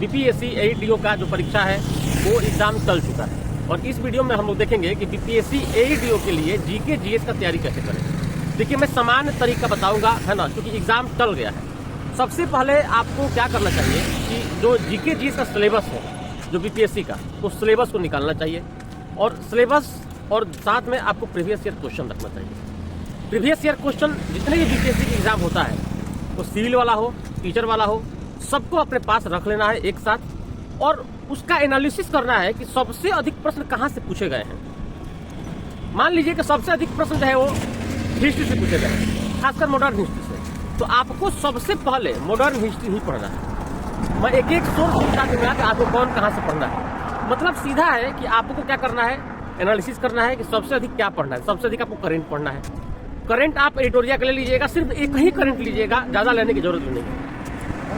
BPSC एईडीओ का जो परीक्षा है वो एग्जाम चल चुका है और इस वीडियो में हम लोग देखेंगे कि बीपीएससी एईडीओ के लिए जीके जीएस का तैयारी कैसे करें। देखिए मैं सामान्य तरीका बताऊंगा, है ना, क्योंकि एग्जाम चल गया है। सबसे पहले आपको क्या करना चाहिए कि जो जीके जीएस का सिलेबस है जो बीपीएससी का, तो सिलेबस को निकालना चाहिए और सिलेबस और साथ में आपको प्रीवियस ईयर क्वेश्चन रखना चाहिए। प्रीवियस ईयर क्वेश्चन जितने भी बीपीएससी का एग्जाम होता है, वो सिविल वाला हो, टीचर वाला हो, सबको अपने पास रख लेना है एक साथ और उसका एनालिसिस करना है कि सबसे अधिक प्रश्न कहाँ से पूछे गए हैं। मान लीजिए कि सबसे अधिक प्रश्न जो है वो हिस्ट्री से पूछे गए हैं, खासकर मॉडर्न हिस्ट्री से, तो आपको सबसे पहले मॉडर्न हिस्ट्री ही पढ़ना है। मैं एक एक सोर्स बता दूंगा कि आपको कौन कहाँ से पढ़ना है। मतलब सीधा है कि आपको क्या करना है, एनालिसिस करना है कि सबसे अधिक क्या पढ़ना है। सबसे अधिक आपको करंट पढ़ना है। करंट आप एडिटोरियल के लिए लीजिएगा, सिर्फ एक ही करंट लीजिएगा, ज़्यादा लेने की जरूरत नहीं है।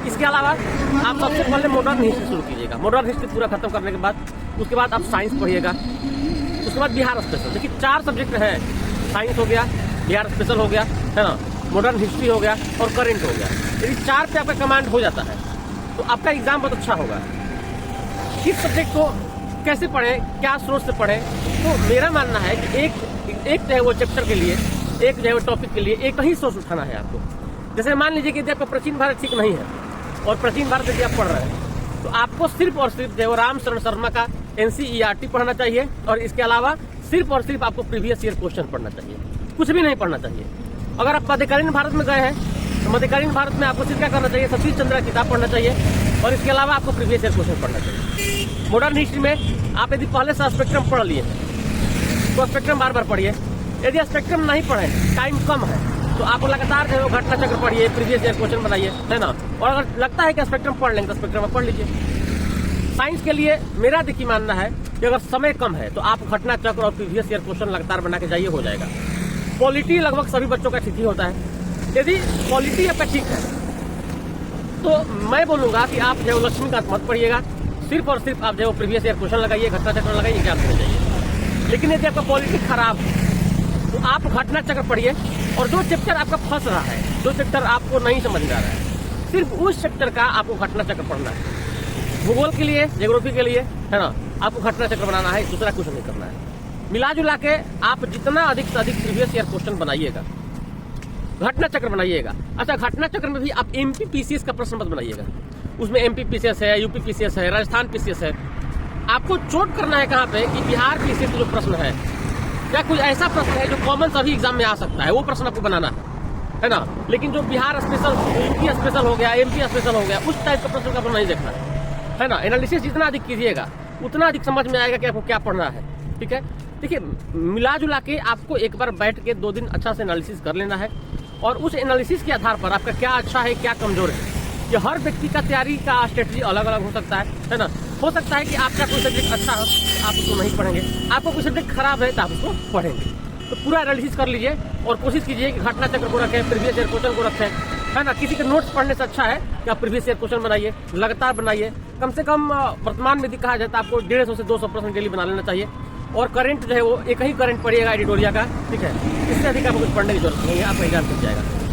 इसके अलावा आप सबसे पहले मॉडर्न हिस्ट्री शुरू कीजिएगा। मॉडर्न हिस्ट्री पूरा खत्म करने के बाद उसके बाद आप साइंस पढ़िएगा, उसके बाद बिहार स्पेशल। देखिए 4 सब्जेक्ट है, साइंस हो गया, बिहार स्पेशल हो गया, है ना, मॉडर्न हिस्ट्री हो गया और करंट हो गया। यदि 4 पे आपका कमांड हो जाता है तो आपका एग्जाम बहुत अच्छा होगा। किस सब्जेक्ट को कैसे पढ़ें, क्या सोर्स से पढ़ें, तो मेरा मानना है कि एक जो है वो चैप्टर के लिए, एक जो है वो टॉपिक के लिए एक ही सोर्स उठाना है आपको। जैसे मान लीजिए कि आपका प्राचीन भारत ठीक नहीं है और प्राचीन भारत यदि आप पढ़ रहे हैं तो आपको सिर्फ और सिर्फ जो राम शरण शर्मा का एनसीईआरटी पढ़ना चाहिए और इसके अलावा सिर्फ और सिर्फ आपको प्रीवियस ईयर क्वेश्चन पढ़ना चाहिए, कुछ भी नहीं पढ़ना चाहिए। अगर आप मध्यकालीन भारत में गए हैं तो मध्यकालीन भारत में आपको सिर्फ क्या करना चाहिए, सतीश चंद्र की किताब पढ़ना चाहिए और इसके अलावा आपको प्रीवियस ईयर क्वेश्चन पढ़ना चाहिए। मॉडर्न हिस्ट्री में आप यदि पहले से स्पेक्ट्रम पढ़ लिए तो स्पेक्ट्रम बार बार पढ़िए। यदि स्पेक्ट्रम नहीं पढ़े, टाइम कम है, तो आप लगातार जो है वो घटना चक्र पढ़िए, प्रीवियस ईयर क्वेश्चन बनाइए, है ना। और अगर लगता है कि स्पेक्ट्रम पढ़ लेंगे तो स्पेक्ट्रम में पढ़ लीजिए। साइंस के लिए मेरा देखिए मानना है कि अगर समय कम है तो आप घटना चक्र और प्रीवियस ईयर क्वेश्चन लगातार बना के जाइए, हो जाएगा। पॉलिटी लगभग सभी बच्चों का ठीक ही होता है। यदि पॉलिटी आपका ठीक है तो मैं बोलूंगा कि आप जो लक्ष्मीकांत मत पढ़िएगा, सिर्फ और सिर्फ आप जो प्रीवियस ईयर क्वेश्चन लगाइए, घटना चक्र लगाइए, एग्जाम देने जाइए। लेकिन यदि आपका पॉलिटी खराब है तो आप घटना चक्र पढ़िए और जो चैप्टर आपका फंस रहा है, जो चैप्टर आपको नहीं समझ में आ रहा है, सिर्फ उस चैप्टर का आपको घटना चक्र पढ़ना है। भूगोल के लिए, ज्योग्राफी के लिए, है ना, आपको घटना चक्र बनाना है, दूसरा कुछ नहीं करना है। मिला जुला के आप जितना अधिक से अधिक प्रीवियस ईयर क्वेश्चन बनाइएगा, घटना चक्र बनाइएगा। अच्छा, घटना चक्र में भी आप एमपी पीसीएस का प्रश्न मत बनाइएगा। उसमें एमपी पीसीएस है, यूपी पीसीएस है, राजस्थान पीसीएस है। आपको चोट करना है कहाँ पे कि बिहार पीसीएस जो प्रश्न है या कुछ ऐसा प्रश्न है जो कॉमन सभी एग्जाम में आ सकता है, वो प्रश्न आपको बनाना है ना। लेकिन जो बिहार स्पेशल, यूपी स्पेशल हो गया, एमपी स्पेशल हो गया, उस टाइप का प्रश्न आपको नहीं देखना है ना। एनालिसिस जितना अधिक कीजिएगा उतना अधिक समझ में आएगा कि आपको क्या पढ़ना है। ठीक है, देखिए मिला जुला के आपको एक बार बैठ के 2 दिन अच्छा से एनालिसिस कर लेना है और उस एनालिसिस के आधार पर आपका क्या अच्छा है, क्या कमजोर है। ये हर व्यक्ति का तैयारी का स्ट्रेटजी अलग अलग हो सकता है ना। हो सकता है कि आपका कोई सब्जेक्ट अच्छा हो, आप उसको नहीं पढ़ेंगे, आपको कोई सब्जेक्ट खराब है तो आप उसको पढ़ेंगे। तो पूरा एनालिसिस कर लीजिए और कोशिश कीजिए कि घटना चक्र को रखें, प्रीवियस ईयर क्वेश्चन को रखें, है ना। किसी के नोट्स पढ़ने से अच्छा है कि आप प्रीवियस ईयर क्वेश्चन बनाइए, लगातार बनाइए। कम से कम वर्तमान में यदि कहा जाए तो आपको 150 से 200 प्रश्न डेली बना लेना चाहिए और करंट जो है वो एक ही करंट पढ़िएगा एडिटोरियल का, ठीक है। इससे अधिक आपको कुछ पढ़ने की जरूरत नहीं है, आपका एग्जाम मिल जाएगा।